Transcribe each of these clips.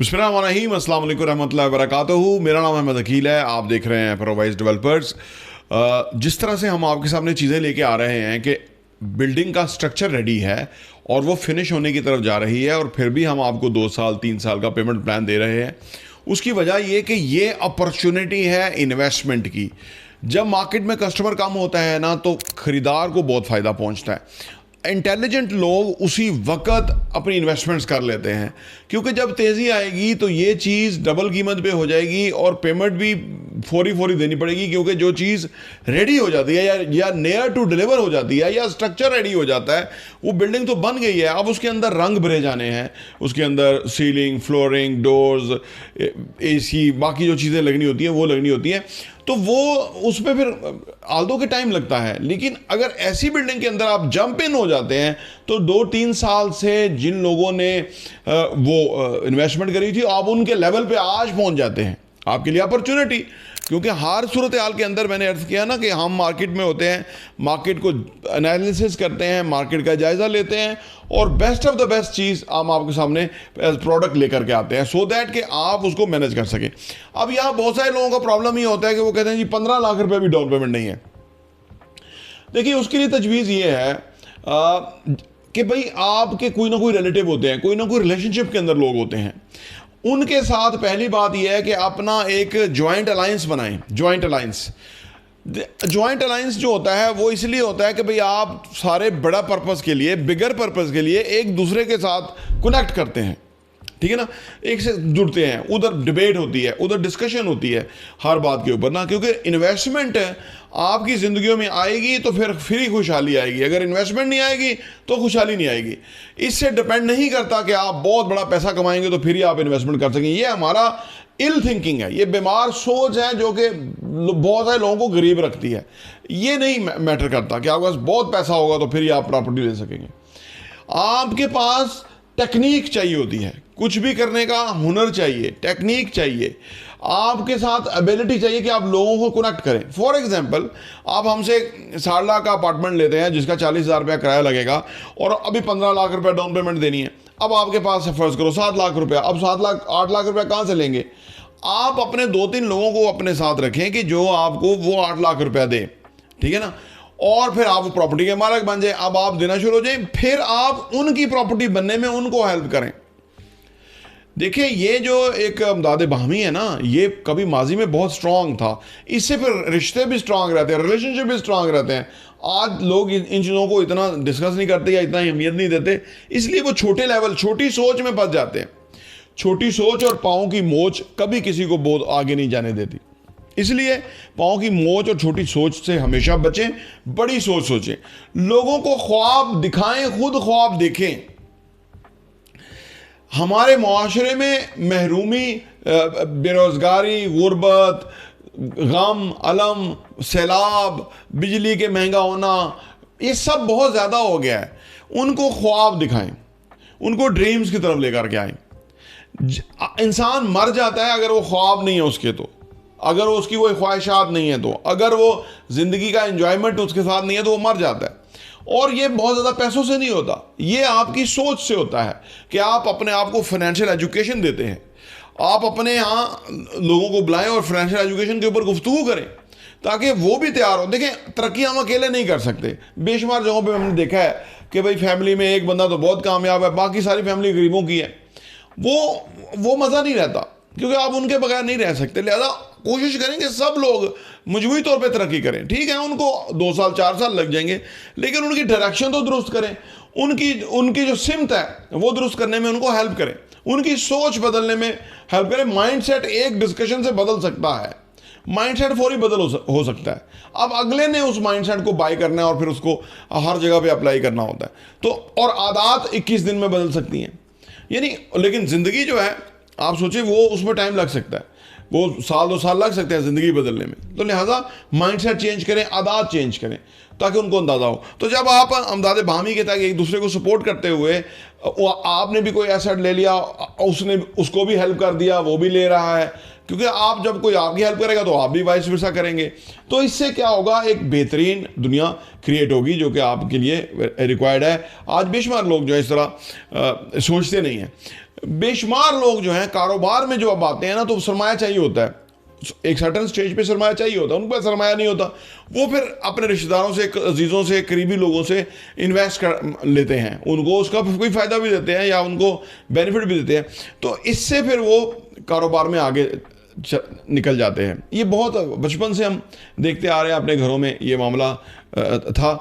बिस्मिल्लाहिर्रहमानिर्रहीम, अस्सलाम वालेकुम रहमतुल्लाहि व बरकातुहू। मेरा नाम अहमद अकील है। आप देख रहे हैं प्रोवाइज डेवलपर्स। जिस तरह से हम आपके सामने चीज़ें लेके आ रहे हैं कि बिल्डिंग का स्ट्रक्चर रेडी है और वो फिनिश होने की तरफ जा रही है, और फिर भी हम आपको 2 साल 3 साल का पेमेंट प्लान दे रहे हैं। उसकी वजह ये कि ये अपॉर्चुनिटी है इन्वेस्टमेंट की। जब मार्केट में कस्टमर कम होता है ना, तो ख़रीदार को बहुत फ़ायदा पहुंचता है। इंटेलिजेंट लोग उसी वक्त अपनी इन्वेस्टमेंट्स कर लेते हैं, क्योंकि जब तेज़ी आएगी तो ये चीज़ डबल कीमत पे हो जाएगी और पेमेंट भी फौरी देनी पड़ेगी, क्योंकि जो चीज़ रेडी हो जाती है या नियर टू डिलीवर हो जाती है या स्ट्रक्चर रेडी हो जाता है, वो बिल्डिंग तो बन गई है, अब उसके अंदर रंग भरे जाने हैं, उसके अंदर सीलिंग, फ्लोरिंग, डोर्स, एसी, बाकी जो चीज़ें लगनी होती हैं वो लगनी होती हैं। तो वो उस पर फिर आल्दो के टाइम लगता है। लेकिन अगर ऐसी बिल्डिंग के अंदर आप जंप इन हो जाते हैं तो 2-3 साल से जिन लोगों ने वो इन्वेस्टमेंट करी थी, आप उनके लेवल पे आज पहुंच जाते हैं। आपके लिए अपॉर्चुनिटी, क्योंकि हर सूरत हाल के अंदर मैंने अर्ज किया ना कि हम मार्केट में होते हैं, मार्केट को एनालिसिस करते हैं, मार्केट का जायज़ा लेते हैं और बेस्ट ऑफ द बेस्ट चीज़ हम आपके सामने प्रोडक्ट लेकर के आते हैं, सो दैट कि आप उसको मैनेज कर सकें। अब यहाँ बहुत सारे लोगों का प्रॉब्लम ये होता है कि वो कहते हैं जी 15 लाख रुपए भी डाउन पेमेंट नहीं है। देखिए, उसके लिए तजवीज़ ये है कि भाई आपके कोई ना कोई रिलेटिव होते हैं, कोई ना कोई रिलेशनशिप के अंदर लोग होते हैं, उनके साथ पहली बात यह है कि अपना एक जॉइंट अलायंस बनाएं। जॉइंट अलायंस जो होता है वो इसलिए होता है कि भाई आप सारे बड़ा पर्पस के लिए, बिगर पर्पस के लिए एक दूसरे के साथ कनेक्ट करते हैं, ठीक है ना, एक से जुड़ते हैं, उधर डिबेट होती है, उधर डिस्कशन होती है हर बात के ऊपर ना, क्योंकि इन्वेस्टमेंट आपकी ज़िंदगियों में आएगी तो फिर ही खुशहाली आएगी। अगर इन्वेस्टमेंट नहीं आएगी तो खुशहाली नहीं आएगी। इससे डिपेंड नहीं करता कि आप बहुत बड़ा पैसा कमाएंगे तो फिर ही आप इन्वेस्टमेंट कर सकेंगे। ये हमारा इल थिंकिंग है, ये बीमार सोच है जो कि बहुत सारे लोगों को गरीब रखती है। ये नहीं मैटर करता कि आपके पास बहुत पैसा होगा तो फिर ही आप प्रॉपर्टी ले सकेंगे। आपके पास टेक्निक चाहिए होती है, कुछ भी करने का हुनर चाहिए, टेक्निक चाहिए, आपके साथ एबिलिटी चाहिए कि आप लोगों को कनेक्ट करें। फॉर एग्जांपल, आप हमसे 60 लाख का अपार्टमेंट लेते हैं जिसका 40,000 रुपया किराया लगेगा और अभी 15 लाख रुपया डाउन पेमेंट देनी है। अब आपके पास फर्ज करो 7 लाख रुपया, अब 8 लाख रुपया कहाँ से लेंगे? आप अपने 2-3 लोगों को अपने साथ रखें कि जो आपको वो 8 लाख रुपया दे, ठीक है ना, और फिर आप प्रॉपर्टी के मालिक बन जाए। अब आप देना शुरू हो जाए, फिर आप उनकी प्रॉपर्टी बनने में उनको हेल्प करें। देखिए, ये जो एक अमदाद बाहमी है ना, ये कभी माजी में बहुत स्ट्रांग था, इससे फिर रिश्ते भी स्ट्रांग रहते हैं, रिलेशनशिप भी स्ट्रांग रहते हैं। आज लोग इन चीज़ों को इतना डिस्कस नहीं करते या इतना अहमियत नहीं देते, इसलिए वो छोटे लेवल, छोटी सोच में फंस जाते हैं। छोटी सोच और पाँव की मोच कभी किसी को बहुत आगे नहीं जाने देती, इसलिए पाँव की मोच और छोटी सोच से हमेशा बचें, बड़ी सोच सोचें, लोगों को ख्वाब दिखाएं, खुद ख्वाब देखें। हमारे माशरे में महरूमी, बेरोज़गारी, गुर्बत, गम, अलम, सैलाब, बिजली के महंगा होना, ये सब बहुत ज़्यादा हो गया है। उनको ख्वाब दिखाएं, उनको ड्रीम्स की तरफ लेकर के आएं। इंसान मर जाता है अगर वो ख्वाब नहीं है उसके, तो अगर वो उसकी कोई ख्वाहिशात नहीं है, तो अगर वो ज़िंदगी का एंजॉयमेंट उसके साथ नहीं है तो वो मर जाता है। और ये बहुत ज़्यादा पैसों से नहीं होता, ये आपकी सोच से होता है कि आप अपने आप को फाइनेंशियल एजुकेशन देते हैं। आप अपने यहाँ लोगों को बुलाएं और फाइनेंशियल एजुकेशन के ऊपर गुफ्तगू करें ताकि वो भी तैयार हो। देखें, तरक्की हम अकेले नहीं कर सकते। बेशुमार जगहों पे हमने देखा है कि भाई फैमिली में एक बंदा तो बहुत कामयाब है, बाकी सारी फैमिली गरीबों की है। वो मज़ा नहीं रहता, क्योंकि आप उनके बगैर नहीं रह सकते। लिहाजा कोशिश करेंगे सब लोग मजमूई तौर पे तरक्की करें। ठीक है, उनको 2 साल 4 साल लग जाएंगे, लेकिन उनकी डायरेक्शन तो दुरुस्त करें, उनकी जो सिमत है वो दुरुस्त करने में उनको हेल्प करें, उनकी सोच बदलने में हेल्प करें। माइंडसेट एक डिस्कशन से बदल सकता है, माइंडसेट फौरी बदल हो सकता है। अब अगले ने उस माइंडसेट को बाय करना है और फिर उसको हर जगह पे अप्लाई करना होता है। तो और आदत 21 दिन में बदल सकती हैं, यानी, लेकिन ज़िंदगी जो है आप सोचिए वो उसमें टाइम लग सकता है, वो 1-2 साल लग सकते हैं ज़िंदगी बदलने में। तो लिहाजा माइंडसेट चेंज करें, आदत चेंज करें ताकि उनको अंदाज़ा हो। तो जब आप अमदाद बाहमी के तहत एक दूसरे को सपोर्ट करते हुए, आपने भी कोई एसेट ले लिया, उसने उसको भी हेल्प कर दिया, वो भी ले रहा है, क्योंकि आप जब कोई आपकी हेल्प करेगा तो आप भी वाइस वर्सा करेंगे। तो इससे क्या होगा, एक बेहतरीन दुनिया क्रिएट होगी जो कि आपके लिए रिक्वायर्ड है। आज बेशुमार लोग जो है इस तरह सोचते नहीं हैं। बेशुमार लोग जो हैं कारोबार में जो अब आते हैं ना, तो सरमाया चाहिए होता है, एक सर्टन स्टेज पे सरमाया चाहिए होता है, उनके पास सरमाया नहीं होता, वो फिर अपने रिश्तेदारों से, अजीज़ों से, करीबी लोगों से इन्वेस्ट कर लेते हैं, उनको उसका कोई फ़ायदा भी देते हैं या उनको बेनिफिट भी देते हैं, तो इससे फिर वो कारोबार में आगे निकल जाते हैं। ये बहुत बचपन से हम देखते आ रहे हैं, अपने घरों में ये मामला था,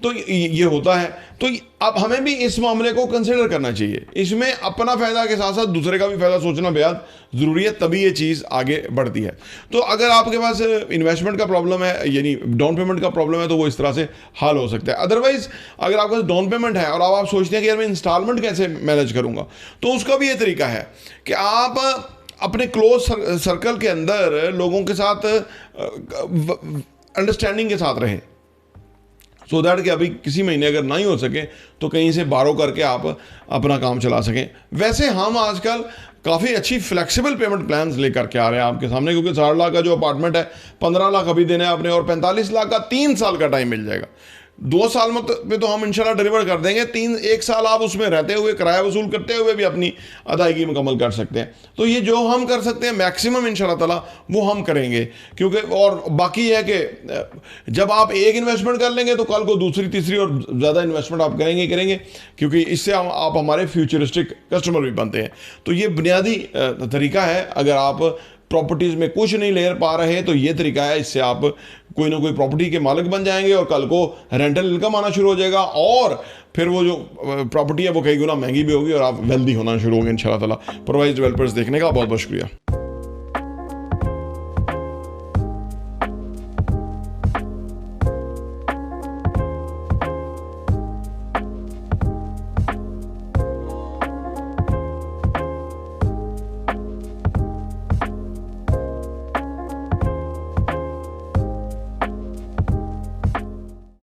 तो ये होता है। तो अब हमें भी इस मामले को कंसिडर करना चाहिए, इसमें अपना फ़ायदा के साथ साथ दूसरे का भी फ़ायदा सोचना बेहद ज़रूरी है, तभी ये चीज़ आगे बढ़ती है। तो अगर आपके पास इन्वेस्टमेंट का प्रॉब्लम है, यानी डाउन पेमेंट का प्रॉब्लम है, तो वो इस तरह से हल हो सकता है। अदरवाइज़ अगर आपके पास डाउन पेमेंट है और आप सोचते हैं कि यार मैं इंस्टॉलमेंट कैसे मैनेज करूँगा, तो उसका भी ये तरीका है कि आप अपने क्लोज सर्कल के अंदर लोगों के साथ अंडरस्टैंडिंग के साथ रहें, सो दैट कि अभी किसी महीने अगर नहीं हो सके तो कहीं से बारो करके आप अपना काम चला सकें। वैसे हम आजकल काफ़ी अच्छी फ्लेक्सिबल पेमेंट प्लान्स लेकर के आ रहे हैं आपके सामने, क्योंकि 60 लाख का जो अपार्टमेंट है 15 लाख अभी देना है आपने, और 45 लाख का 3 साल का टाइम मिल जाएगा। 2 साल में तो हम इंशाल्लाह डिलीवर कर देंगे, 1 साल आप उसमें रहते हुए, किराया वसूल करते हुए भी अपनी अदायगी मुकम्मल कर सकते हैं। तो ये जो हम कर सकते हैं मैक्सिमम इंशाल्लाह ताला वो हम करेंगे, क्योंकि और बाकी है कि जब आप एक इन्वेस्टमेंट कर लेंगे तो कल को दूसरी, तीसरी और ज़्यादा इन्वेस्टमेंट आप करेंगे, क्योंकि इससे आप हमारे फ्यूचरिस्टिक कस्टमर भी बनते हैं। तो ये बुनियादी तरीका है। अगर आप प्रॉपर्टीज़ में कुछ नहीं ले पा रहे तो ये तरीका है, इससे आप कोई ना कोई प्रॉपर्टी के मालिक बन जाएंगे और कल को रेंटल इनकम आना शुरू हो जाएगा, और फिर वो जो प्रॉपर्टी है वो कई गुना महंगी भी होगी और आप वेल्दी होना शुरू होंगे इंशाल्लाह ताला। परवाइज डेवलपर्स देखने का बहुत बहुत शुक्रिया।